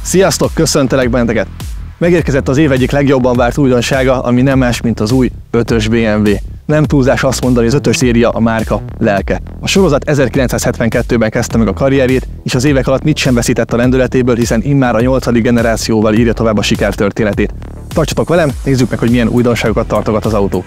Sziasztok, köszöntelek benneteket! Megérkezett az év egyik legjobban várt újdonsága, ami nem más, mint az új 5-ös BMW. Nem túlzás azt mondani, az 5-ös széria a márka lelke. A sorozat 1972-ben kezdte meg a karrierjét, és az évek alatt mit sem veszített a lendületéből, hiszen immár a 8. generációval írja tovább a sikertörténetét. Tartsatok velem, nézzük meg, hogy milyen újdonságokat tartogat az autó.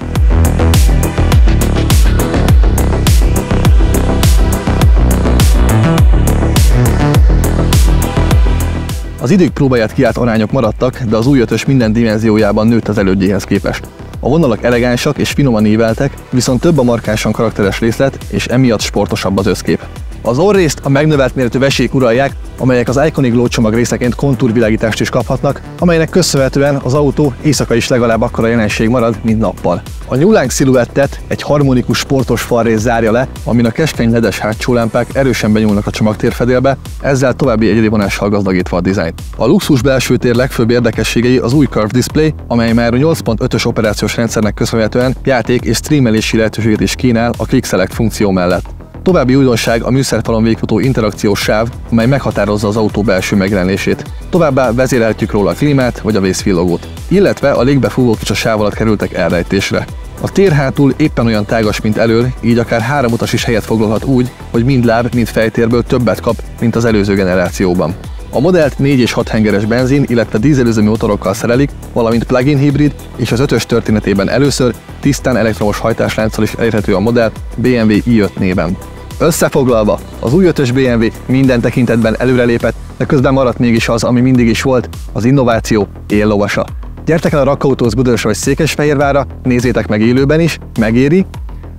Az idők próbáját kiállt arányok maradtak, de az új 5-ös minden dimenziójában nőtt az elődjéhez képest. A vonalak elegánsak és finoman íveltek, viszont több a markánsan karakteres részlet, és emiatt sportosabb az összkép. Az orrrészt a megnövelt méretű vesék uralják, amelyek az Iconic Glow csomag részeként kontúrvilágítást is kaphatnak, amelynek köszönhetően az autó éjszaka is legalább akkora jelenség marad, mint nappal. A nyúlánk sziluettet egy harmonikus sportos falrész zárja le, amin a keskeny ledes hátsó lámpák erősen benyúlnak a csomagtérfedélbe, ezzel további egyedi vonással gazdagítva a dizájnt. A luxus belső tér legfőbb érdekességei az új Curve Display, amely már a 8.5-ös operációs rendszernek köszönhetően játék és streamelési lehetőséget is kínál a Quick Select funkció mellett. További újdonság a műszerfalon végfutó interakciós sáv, amely meghatározza az autó belső megjelenését. Továbbá vezérelhetjük róla a klímát vagy a vészvillogót, illetve a légbefúvók is a sáv alatt kerültek elrejtésre. A tér hátul éppen olyan tágas, mint elől, így akár 3 utas is helyet foglalhat úgy, hogy mind láb, mind fejtérből többet kap, mint az előző generációban. A modellt 4 és 6 hengeres benzin, illetve dízelüzemű motorokkal szerelik, valamint plug-in hibrid, és az 5-ös történetében először tisztán elektromos hajtáslánccal is elérhető a modell BMW i5 néven. Összefoglalva, az új 5-ös BMW minden tekintetben előrelépett, de közben maradt mégis az, ami mindig is volt, az innováció éllovasa. Gyertek el a Rakkautóz Budaörsre vagy Székesfehérvárra, nézzétek meg élőben is, megéri.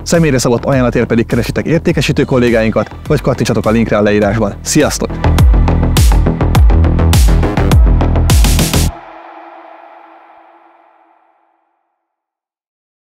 Személyre szabott ajánlatért pedig keresitek értékesítő kollégáinkat, vagy kattintsatok a linkre a leírásban. Sziasztok!